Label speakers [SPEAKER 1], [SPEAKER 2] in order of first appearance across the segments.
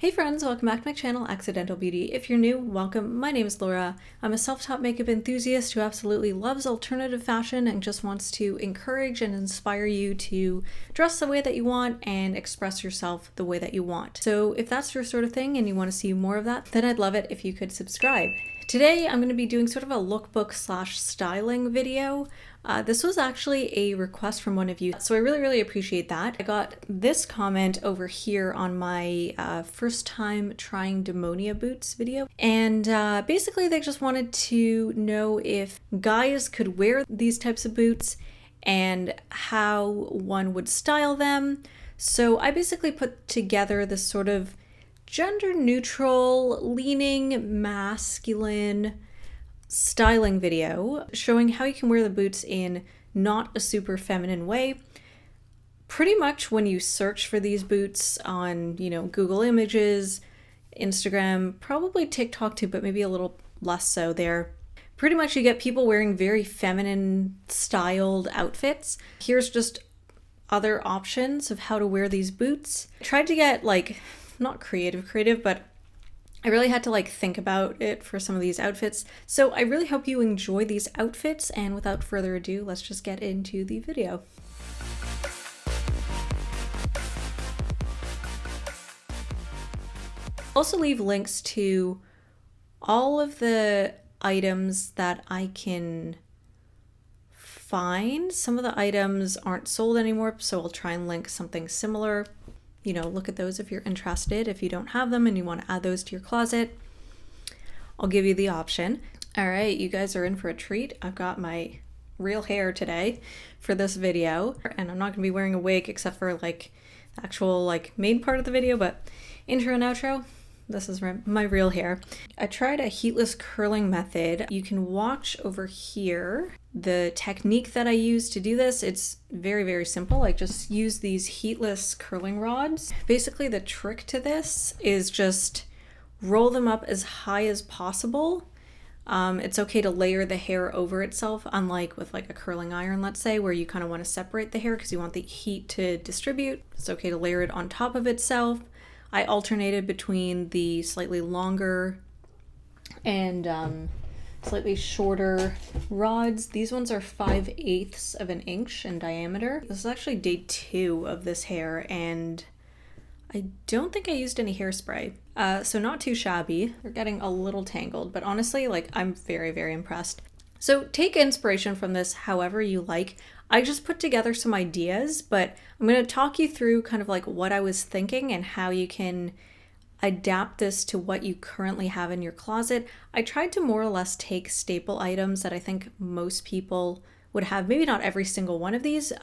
[SPEAKER 1] Hey friends, welcome back to my channel, Accidental Beauty. If you're new, welcome. My name is Laura. I'm a self-taught makeup enthusiast who absolutely loves alternative fashion and just wants to encourage and inspire you to dress the way that you want and express yourself the way that you want. So if that's your sort of thing and you want to see more of that, then I'd love it if you could subscribe. Today I'm going to be doing sort of a lookbook slash styling video. This was actually a request from one of you, so I really appreciate that. I got this comment over here on my first time trying Demonia boots video, and basically they just wanted to know if guys could wear these types of boots and how one would style them. So I basically put together this sort of gender neutral, leaning masculine styling video showing how you can wear the boots in not a super feminine way. Pretty much when you search for these boots on, Google Images, Instagram, probably TikTok too, but maybe a little less so there. Pretty much you get people wearing very feminine styled outfits. Here's just other options of how to wear these boots. I tried to get not creative, but I really had to think about it for some of these outfits. So I really hope you enjoy these outfits, and without further ado, let's just get into the video. Also leave links to all of the items that I can find. Some of the items aren't sold anymore, so I'll try and link something similar. Look at those if you're interested. If you don't have them and you want to add those to your closet, I'll give you the option. All right, you guys are in for a treat. I've got my real hair today for this video, and I'm not gonna be wearing a wig except for the actual main part of the video, but intro and outro, this is my real hair. I tried a heatless curling method. You can watch over here the technique that I use to do this. It's very simple. Just use these heatless curling rods. Basically the trick to this is just roll them up as high as possible. It's okay to layer the hair over itself, unlike with a curling iron, let's say, where you kind of want to separate the hair because you want the heat to distribute. It's okay to layer it on top of itself. I alternated between the slightly longer and slightly shorter rods. These ones are 5/8 of an inch in diameter. This is actually day 2 of this hair, and I don't think I used any hairspray. So not too shabby. They're getting a little tangled, but honestly, I'm very impressed. So take inspiration from this however you like. I just put together some ideas, but I'm going to talk you through kind of what I was thinking and how you can adapt this to what you currently have in your closet. I tried to more or less take staple items that I think most people would have, maybe not every single one of these,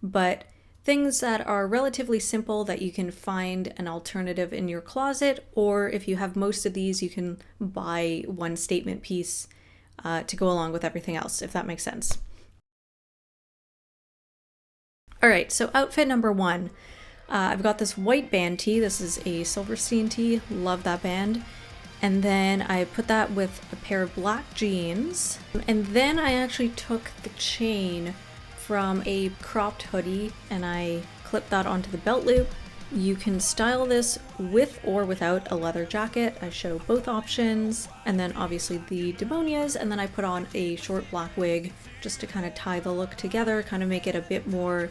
[SPEAKER 1] but things that are relatively simple that you can find an alternative in your closet, or if you have most of these, you can buy one statement piece to go along with everything else, if that makes sense. All right, so outfit number 1. I've got this white band tee. This is a Silverstein tee. Love that band. And then I put that with a pair of black jeans. And then I actually took the chain from a cropped hoodie and I clipped that onto the belt loop. You can style this with or without a leather jacket. I show both options. And then obviously the Demonias, and then I put on a short black wig just to kind of tie the look together, kind of make it a bit more,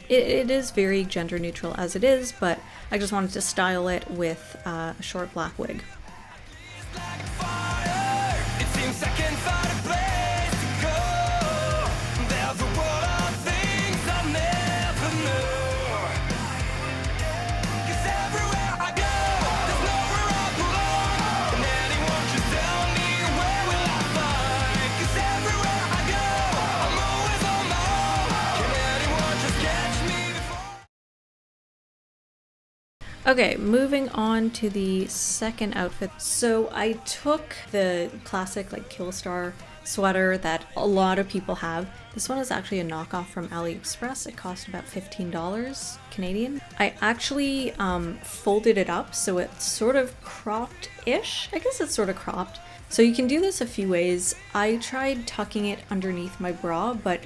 [SPEAKER 1] it is very gender neutral as it is, but I just wanted to style it with a short black wig. Okay, moving on to the second outfit. So I took the classic Killstar sweater that a lot of people have. This one is actually a knockoff from AliExpress. It cost about $15 Canadian. I actually folded it up so it's sort of cropped-ish. I guess it's sort of cropped. So you can do this a few ways. I tried tucking it underneath my bra, but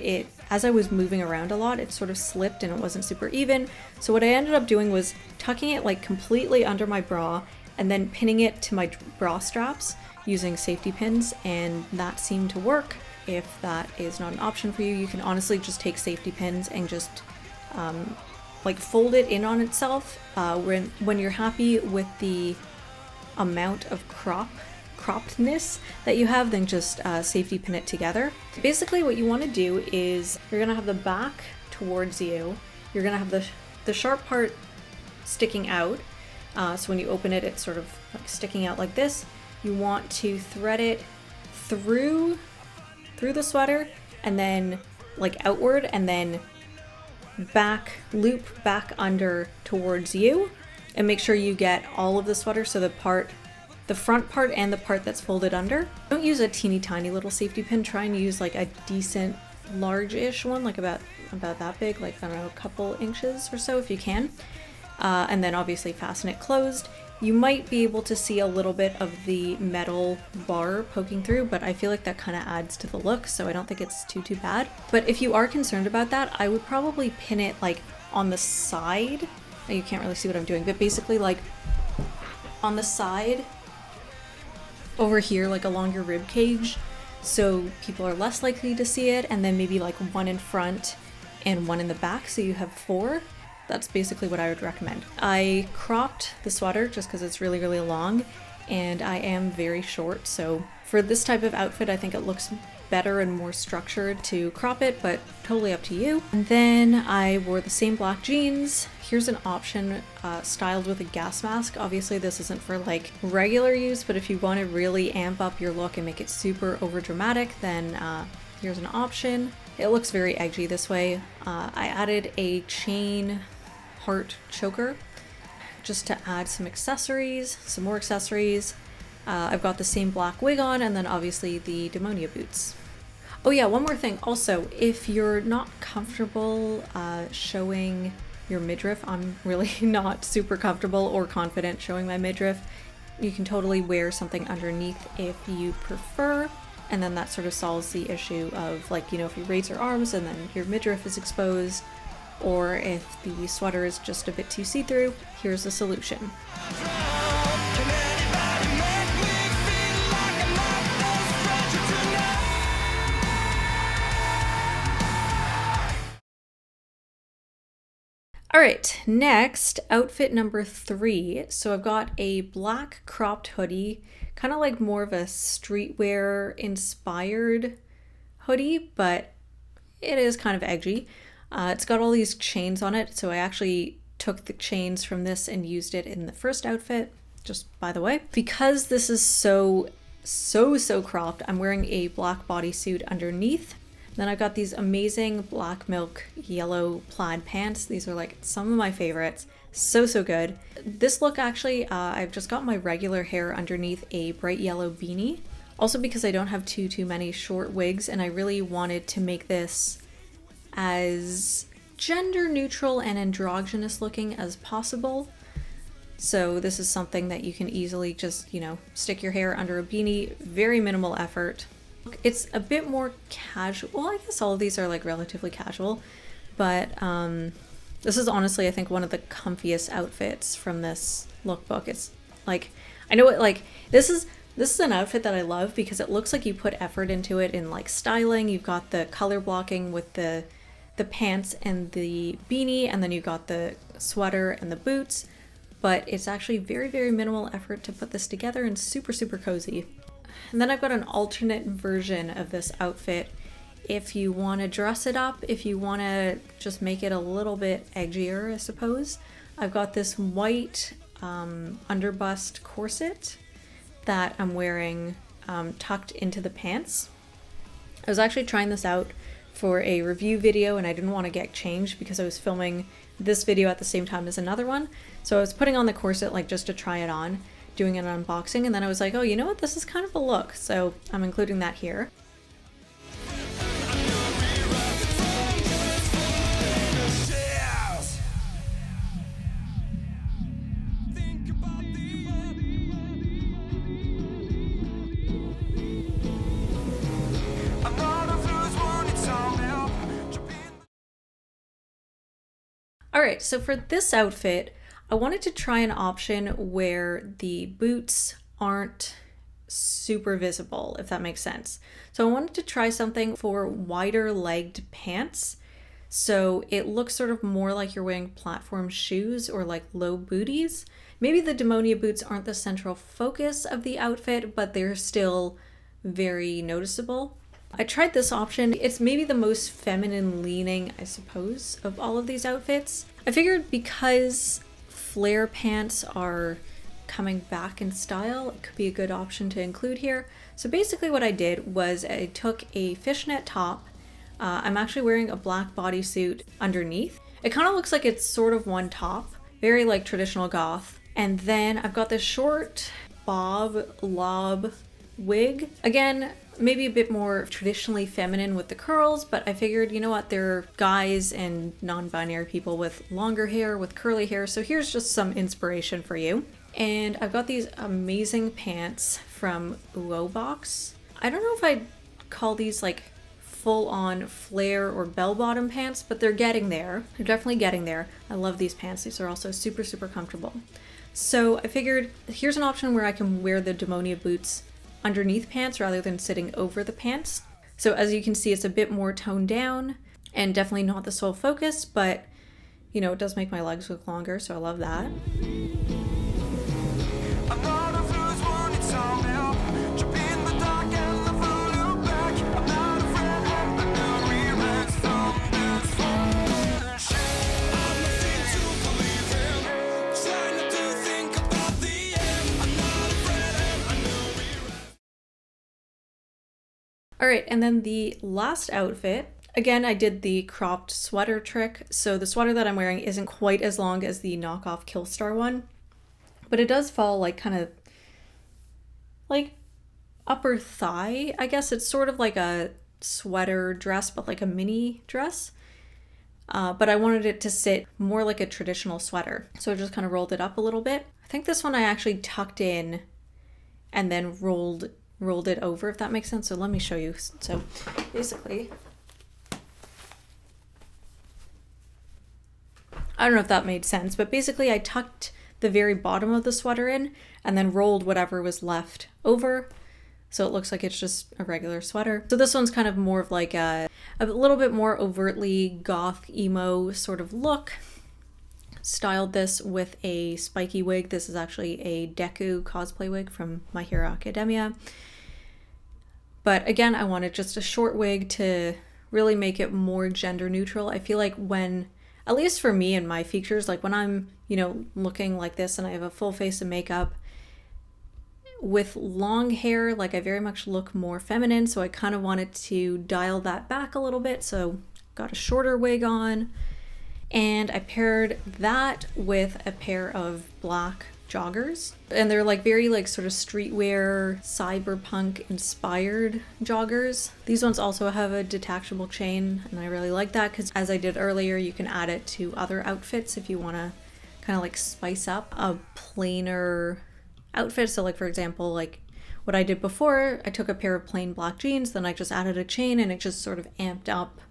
[SPEAKER 1] as I was moving around a lot, it sort of slipped and it wasn't super even. So what I ended up doing was tucking it like completely under my bra and then pinning it to my bra straps using safety pins, and that seemed to work. If that is not an option for you, you can honestly just take safety pins and just like fold it in on itself. When you're happy with the amount of croppedness that you have, then just safety pin it together. Basically what you want to do is you're gonna have the back towards you, you're gonna have the sharp part sticking out, so when you open it, it's sort of like sticking out like this. You want to thread it through the sweater and then like outward, and then loop back under towards you, and make sure you get all of the sweater, so the front part and the part that's folded under. Don't use a teeny tiny little safety pin. Try and use like a decent large-ish one, like about that big, like I don't know, a couple inches or so if you can. And then obviously fasten it closed. You might be able to see a little bit of the metal bar poking through, but I feel like that kind of adds to the look, so I don't think it's too bad. But if you are concerned about that, I would probably pin it like on the side. You can't really see what I'm doing, but basically like on the side over here, like along your rib cage, so people are less likely to see it, and then maybe like one in front and one in the back, so you have 4. That's basically what I would recommend. I cropped the sweater just because it's really, really long, and I am very short, so for this type of outfit, I think it looks better and more structured to crop it, but totally up to you. And then I wore the same black jeans. Here's an option styled with a gas mask. Obviously this isn't for like regular use, but if you want to really amp up your look and make it super over dramatic, then here's an option. It looks very edgy this way. I added a chain heart choker just to add some more accessories. I've got the same black wig on, and then obviously the Demonia boots. Oh yeah, one more thing. Also, if you're not comfortable showing your midriff, I'm really not super comfortable or confident showing my midriff, you can totally wear something underneath if you prefer, and then that sort of solves the issue of, like, you know, if you raise your arms and then your midriff is exposed, or if the sweater is just a bit too see-through, here's the solution. All right, next, outfit number 3. So I've got a black cropped hoodie, kind of like more of a streetwear inspired hoodie, but it is kind of edgy. It's got all these chains on it, so I actually took the chains from this and used it in the first outfit, just by the way. Because this is so cropped, I'm wearing a black bodysuit underneath. Then I've got these amazing black milk yellow plaid pants. These are like some of my favorites. So good. This look actually, I've just got my regular hair underneath a bright yellow beanie. Also because I don't have too many short wigs, and I really wanted to make this as gender neutral and androgynous looking as possible. So this is something that you can easily just, you know, stick your hair under a beanie, very minimal effort. It's a bit more casual. Well, I guess all of these are like relatively casual, but this is honestly, I think, one of the comfiest outfits from this lookbook. It's like, I know it, like, this is an outfit that I love because it looks like you put effort into it in like styling. You've got the color blocking with the pants and the beanie, and then you've got the sweater and the boots, but it's actually very minimal effort to put this together and super cozy. And then I've got an alternate version of this outfit if you want to dress it up, if you want to just make it a little bit edgier, I suppose. I've got this white underbust corset that I'm wearing tucked into the pants. I was actually trying this out for a review video, and I didn't want to get changed because I was filming this video at the same time as another one. So I was putting on the corset like just to try it on, doing an unboxing, and then I was like, oh, you know what, this is kind of a look, so I'm including that here. All right, so for this outfit, I wanted to try an option where the boots aren't super visible, if that makes sense. So I wanted to try something for wider legged pants. So it looks sort of more like you're wearing platform shoes or like low booties. Maybe the Demonia boots aren't the central focus of the outfit, but they're still very noticeable. I tried this option. It's maybe the most feminine leaning, I suppose, of all of these outfits. I figured because flare pants are coming back in style, it could be a good option to include here. So basically what I did was I took a fishnet top. I'm actually wearing a black bodysuit underneath. It kind of looks like it's sort of one top, very like traditional goth. And then I've got this short lob wig. Again, maybe a bit more traditionally feminine with the curls, but I figured, you know what, there are guys and non-binary people with longer hair, with curly hair, so here's just some inspiration for you. And I've got these amazing pants from Boohoo box. I don't know if I'd call these like full-on flare or bell-bottom pants, but they're getting there. They're definitely getting there. I love these pants. These are also super, super comfortable. So I figured here's an option where I can wear the Demonia boots underneath pants rather than sitting over the pants. So as you can see, it's a bit more toned down and definitely not the sole focus, but you know, it does make my legs look longer, so I love that. All right, and then the last outfit, again, I did the cropped sweater trick. So the sweater that I'm wearing isn't quite as long as the knockoff Killstar one, but it does fall like kind of like upper thigh. I guess it's sort of like a sweater dress, but like a mini dress. But I wanted it to sit more like a traditional sweater. So I just kind of rolled it up a little bit. I think this one I actually tucked in and then rolled it over, if that makes sense. So let me show you. So basically, I don't know if that made sense, but basically I tucked the very bottom of the sweater in and then rolled whatever was left over. So it looks like it's just a regular sweater. So this one's kind of more of like a little bit more overtly goth emo sort of look. Styled this with a spiky wig. This is actually a Deku cosplay wig from My Hero Academia. But again, I wanted just a short wig to really make it more gender neutral. I feel like when, at least for me and my features, like when I'm, you know, looking like this and I have a full face of makeup, with long hair, like I very much look more feminine. So I kind of wanted to dial that back a little bit. So got a shorter wig on. And I paired that with a pair of black joggers. And they're like very like sort of streetwear, cyberpunk inspired joggers. These ones also have a detachable chain, and I really like that because, as I did earlier, you can add it to other outfits if you want to kind of like spice up a plainer outfit. So like, for example, like what I did before, I took a pair of plain black jeans, then I just added a chain and it just sort of amped up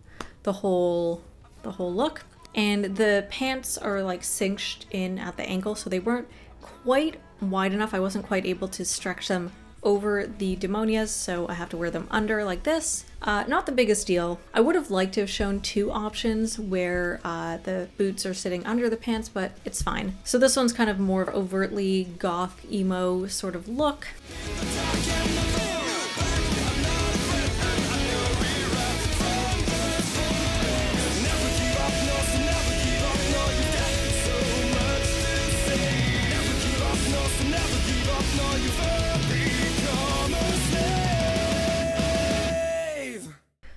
[SPEAKER 1] the whole look. And the pants are like cinched in at the ankle, so they weren't quite wide enough. I wasn't quite able to stretch them over the Demonias, so I have to wear them under like this. Not the biggest deal. I would have liked to have shown two options where the boots are sitting under the pants, but it's fine. So this one's kind of more overtly goth emo sort of look.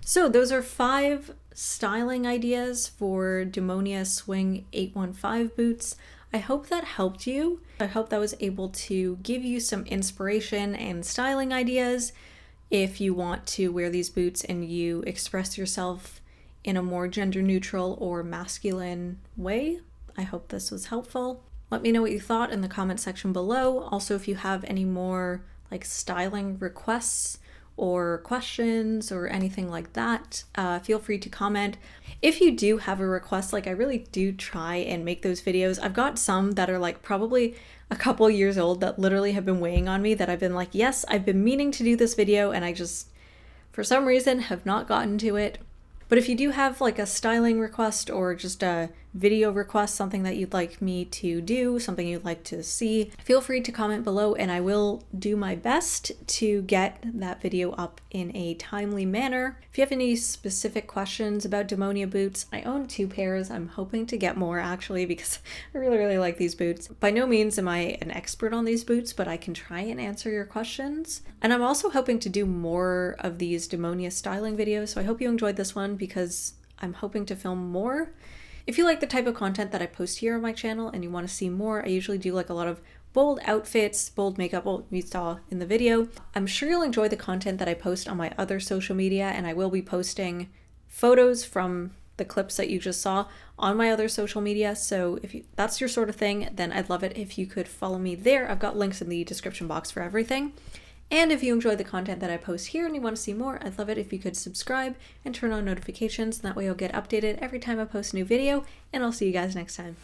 [SPEAKER 1] So those are 5 styling ideas for Demonia Swing-815 boots. I hope that helped you. I hope that was able to give you some inspiration and styling ideas if you want to wear these boots and you express yourself in a more gender neutral or masculine way. I hope this was helpful. Let me know what you thought in the comment section below. Also, if you have any more like styling requests or questions or anything like that, feel free to comment. If you do have a request, like I really do try and make those videos. I've got some that are like probably a couple years old that literally have been weighing on me that I've been like, yes, I've been meaning to do this video and I just, for some reason, have not gotten to it. But if you do have like a styling request or just a video request, something that you'd like me to do, something you'd like to see, feel free to comment below and I will do my best to get that video up in a timely manner. If you have any specific questions about Demonia boots, I own 2 pairs. I'm hoping to get more actually because I really like these boots. By no means am I an expert on these boots, but I can try and answer your questions. And I'm also hoping to do more of these Demonia styling videos, so I hope you enjoyed this one because I'm hoping to film more. If you like the type of content that I post here on my channel and you want to see more, I usually do like a lot of bold outfits, bold makeup, what you saw in the video. I'm sure you'll enjoy the content that I post on my other social media, and I will be posting photos from the clips that you just saw on my other social media. So if that's your sort of thing, then I'd love it if you could follow me there. I've got links in the description box for everything. And if you enjoy the content that I post here and you want to see more, I'd love it if you could subscribe and turn on notifications. And that way you'll get updated every time I post a new video. And I'll see you guys next time.